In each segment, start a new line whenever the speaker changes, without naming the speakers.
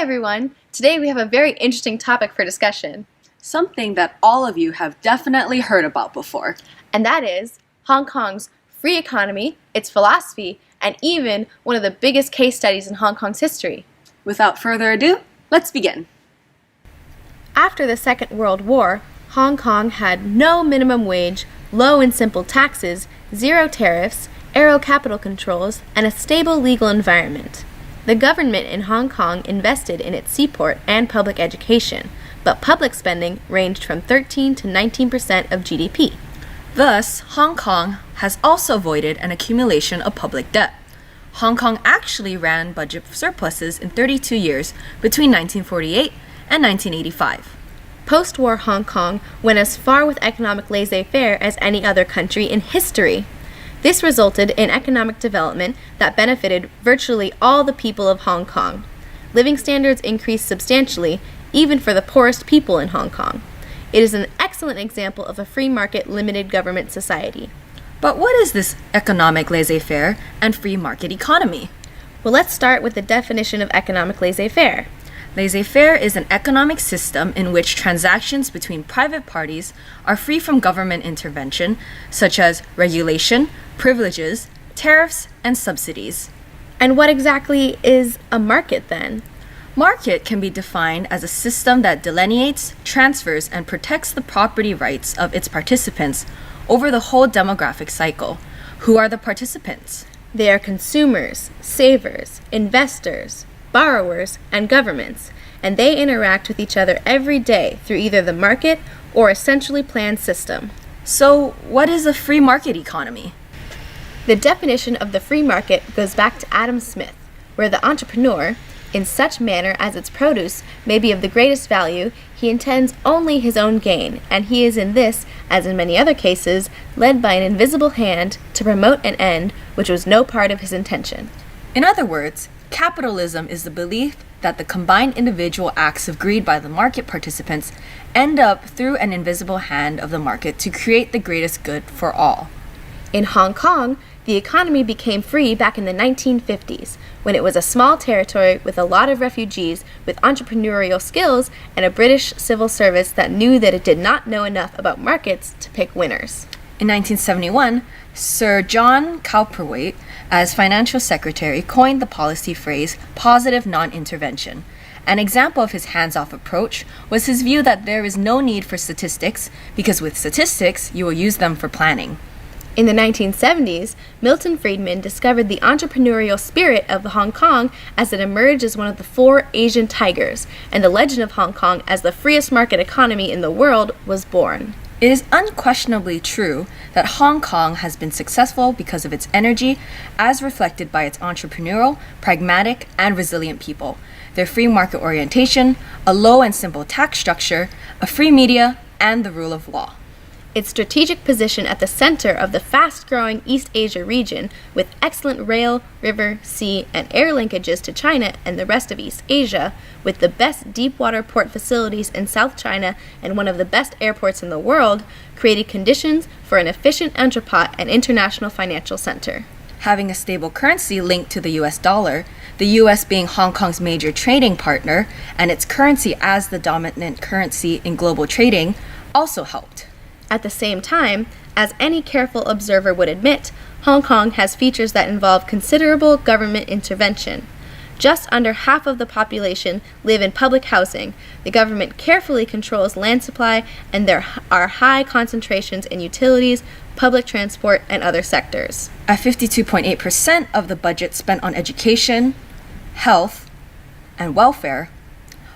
everyone! Today we have a very interesting topic for discussion.
Something that all of you have definitely heard about before.
And that is Hong Kong's free economy, its philosophy, and even one of the biggest case studies in Hong Kong's history.
Without further ado, let's begin.
After the Second World War, Hong Kong had no minimum wage, low and simple taxes, zero tariffs, aero capital controls, and a stable legal environment. The government in Hong Kong invested in its seaport and public education, but public spending ranged from 13 to 19% of GDP.
Thus, Hong Kong has also avoided an accumulation of public debt. Hong Kong actually ran budget surpluses in 32 years between 1948 and 1985.
Post-war Hong Kong went as far with economic laissez-faire as any other country in history. This resulted in economic development that benefited virtually all the people of Hong Kong. Living standards increased substantially, even for the poorest people in Hong Kong. It is an excellent example of a free market limited government society.
But what is this economic laissez-faire and free market economy?
Well, let's start with the definition of economic laissez-faire.
Laissez-faire is an economic system in which transactions between private parties are free from government intervention, such as regulation, privileges, tariffs, and subsidies.
And what exactly is a market then?
Market can be defined as a system that delineates, transfers, and protects the property rights of its participants over the whole demographic cycle. Who are the participants?
They are consumers, savers, investors, borrowers, and governments, and they interact with each other every day through either the market or a centrally planned system.
So, what is a free market economy?
The definition of the free market goes back to Adam Smith, where the entrepreneur, in such manner as its produce may be of the greatest value, he intends only his own gain, and he is in this, as in many other cases, led by an invisible hand to promote an end which was no part of his intention.
In other words, capitalism is the belief that the combined individual acts of greed by the market participants end up through an invisible hand of the market to create the greatest good for all.
In Hong Kong, the economy became free back in the 1950s, when it was a small territory with a lot of refugees with entrepreneurial skills and a British civil service that knew that it did not know enough about markets to pick winners.
In 1971, Sir John Cowperthwaite, as financial secretary, coined the policy phrase positive non-intervention. An example of his hands-off approach was his view that there is no need for statistics because with statistics, you will use them for planning.
In the 1970s, Milton Friedman discovered the entrepreneurial spirit of Hong Kong as it emerged as one of the four Asian tigers, and the legend of Hong Kong as the freest market economy in the world was born.
It is unquestionably true that Hong Kong has been successful because of its energy, as reflected by its entrepreneurial, pragmatic, and resilient people, their free market orientation, a low and simple tax structure, a free media, and the rule of law.
Its strategic position at the center of the fast-growing East Asia region, with excellent rail, river, sea, and air linkages to China and the rest of East Asia, with the best deep-water port facilities in South China and one of the best airports in the world, created conditions for an efficient entrepot and international financial center.
Having a stable currency linked to the US dollar, the US being Hong Kong's major trading partner, and its currency as the dominant currency in global trading, also helped.
At the same time, as any careful observer would admit, Hong Kong has features that involve considerable government intervention. Just under half of the population live in public housing. The government carefully controls land supply, and there are high concentrations in utilities, public transport, and other sectors.
At 52.8% of the budget spent on education, health, and welfare,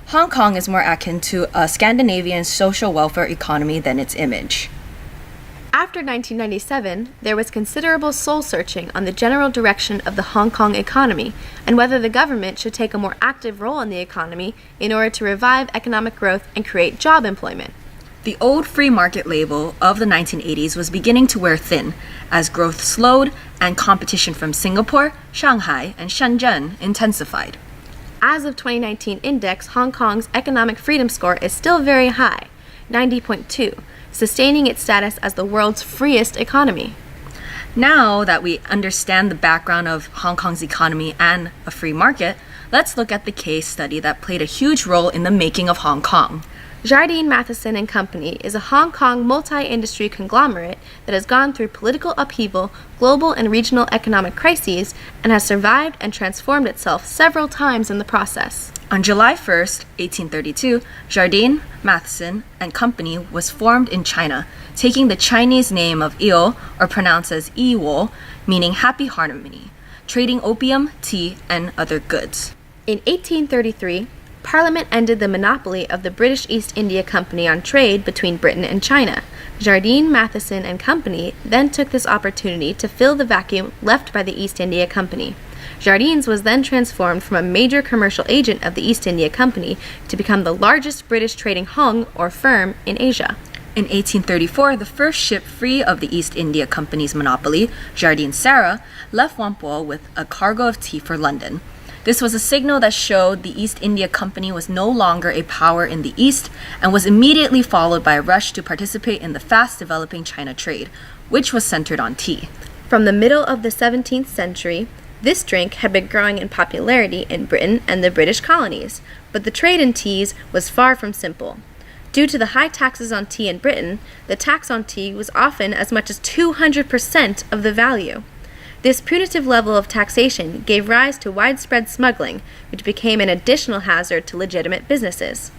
Hong Kong is more akin to a Scandinavian social welfare economy than its image.
After 1997, there was considerable soul-searching on the general direction of the Hong Kong economy and whether the government should take a more active role in the economy in order to revive economic growth and create job employment.
The old free market label of the 1980s was beginning to wear thin as growth slowed and competition from Singapore, Shanghai, and Shenzhen intensified.
As of 2019 index, Hong Kong's economic freedom score is still very high, 90.2, sustaining its status as the world's freest economy.
Now that we understand the background of Hong Kong's economy and a free market, let's look at the case study that played a huge role in the making of Hong Kong.
Jardine Matheson and Company is a Hong Kong multi-industry conglomerate that has gone through political upheaval, global and regional economic crises, and has survived and transformed itself several times in the process.
On July 1st, 1832, Jardine, Matheson, and Company was formed in China, taking the Chinese name of Il, or pronounced as Yiwo, meaning happy harmony, trading opium, tea, and other goods.
In 1833, Parliament ended the monopoly of the British East India Company on trade between Britain and China. Jardine, Matheson, and Company then took this opportunity to fill the vacuum left by the East India Company. Jardines was then transformed from a major commercial agent of the East India Company to become the largest British trading hung, or firm, in Asia.
In 1834, the first ship free of the East India Company's monopoly, Jardine Sarah, left Whampoa with a cargo of tea for London. This was a signal that showed the East India Company was no longer a power in the East, and was immediately followed by a rush to participate in the fast-developing China trade, which was centered on tea.
From the middle of the 17th century, this drink had been growing in popularity in Britain and the British colonies, but the trade in teas was far from simple. Due to the high taxes on tea in Britain, the tax on tea was often as much as 200% of the value. This punitive level of taxation gave rise to widespread smuggling, which became an additional hazard to legitimate businesses.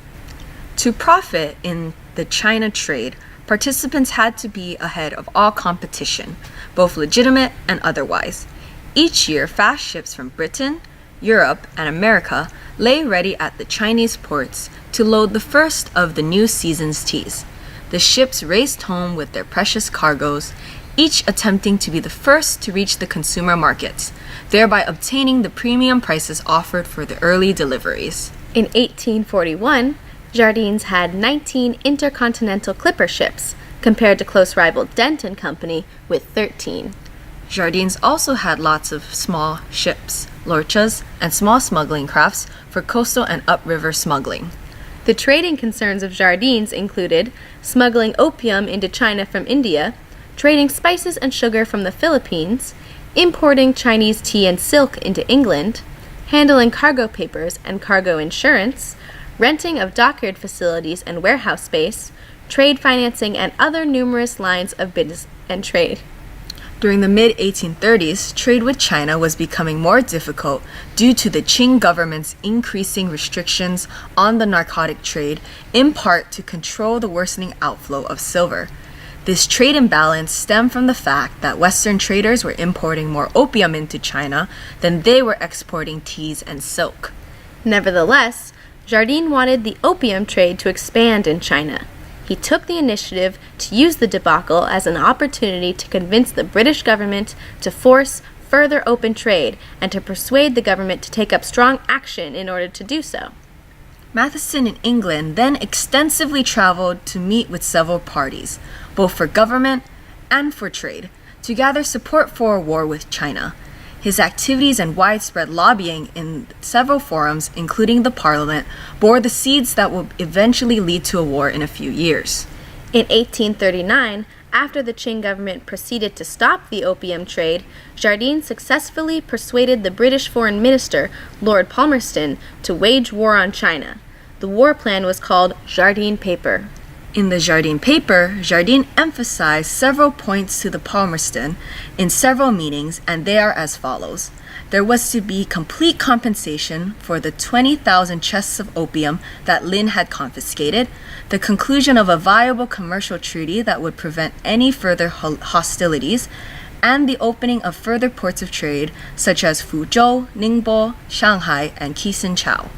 To profit in the China trade, participants had to be ahead of all competition, both legitimate and otherwise. Each year, fast ships from Britain, Europe, and America lay ready at the Chinese ports to load the first of the new season's teas. The ships raced home with their precious cargoes, each attempting to be the first to reach the consumer markets, thereby obtaining the premium prices offered for the early deliveries.
In 1841, Jardines had 19 intercontinental clipper ships, compared to close rival Denton Company with 13.
Jardines also had lots of small ships, lorchas, and small smuggling crafts for coastal and upriver smuggling.
The trading concerns of Jardines included smuggling opium into China from India, trading spices and sugar from the Philippines, importing Chinese tea and silk into England, handling cargo papers and cargo insurance, renting of dockyard facilities and warehouse space, trade financing, and other numerous lines of business and trade.
During the mid-1830s, trade with China was becoming more difficult due to the Qing government's increasing restrictions on the narcotic trade, in part to control the worsening outflow of silver. This trade imbalance stemmed from the fact that Western traders were importing more opium into China than they were exporting teas and silk.
Nevertheless, Jardine wanted the opium trade to expand in China. He took the initiative to use the debacle as an opportunity to convince the British government to force further open trade and to persuade the government to take up strong action in order to do so.
Matheson in England then extensively traveled to meet with several parties, both for government and for trade, to gather support for a war with China. His activities and widespread lobbying in several forums, including the Parliament, bore the seeds that would eventually lead to a war in a few years.
In 1839, after the Qing government proceeded to stop the opium trade, Jardine successfully persuaded the British Foreign Minister, Lord Palmerston, to wage war on China. The war plan was called Jardine Paper.
In the Jardine Paper, Jardine emphasized several points to the Palmerston in several meetings, and they are as follows. There was to be complete compensation for the 20,000 chests of opium that Lin had confiscated, the conclusion of a viable commercial treaty that would prevent any further hostilities, and the opening of further ports of trade such as Fuzhou, Ningbo, Shanghai, and Qisinchao.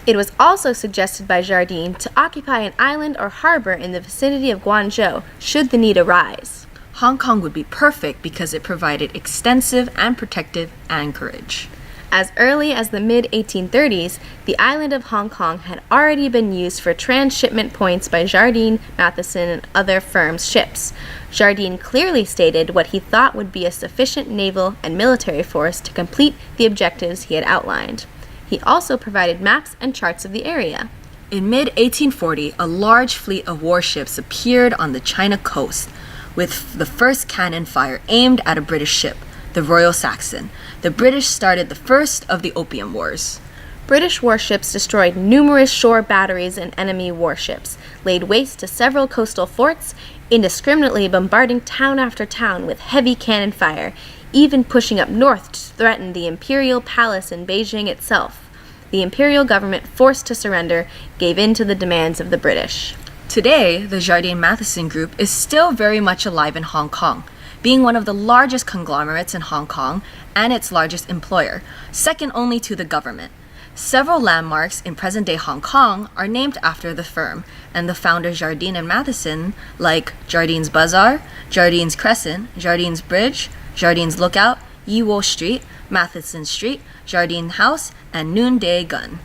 It was also suggested by Jardine to occupy an island or harbor in the vicinity of Guangzhou should the need arise.
Hong Kong would be perfect because it provided extensive and protective anchorage.
As early as the mid-1830s, the island of Hong Kong had already been used for transshipment points by Jardine, Matheson, and other firms' ships. Jardine clearly stated what he thought would be a sufficient naval and military force to complete the objectives he had outlined. He also provided maps and charts of the area.
In mid-1840, a large fleet of warships appeared on the China coast, with the first cannon fire aimed at a British ship, the Royal Saxon. The British started the first of the Opium Wars.
British warships destroyed numerous shore batteries and enemy warships, laid waste to several coastal forts, indiscriminately bombarding town after town with heavy cannon fire, even pushing up north to threaten the imperial palace in Beijing itself. The imperial government, forced to surrender, gave in to the demands of the British.
Today, the Jardine Matheson Group is still very much alive in Hong Kong, being one of the largest conglomerates in Hong Kong and its largest employer, second only to the government. Several landmarks in present-day Hong Kong are named after the firm, and the founders Jardine and Matheson, like Jardine's Bazaar, Jardine's Crescent, Jardine's Bridge, Jardine's Lookout, Yi Wo Street, Matheson Street, Jardine House, and Noonday Gun.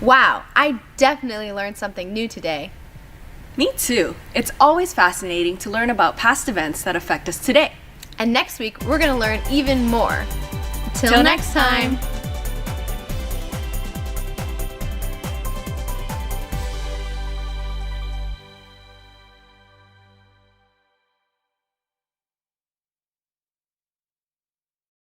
Wow, I definitely learned something new today.
Me too. It's always fascinating to learn about past events that affect us today.
And next week, we're going to learn even more. Till
Till
next
next time.
time.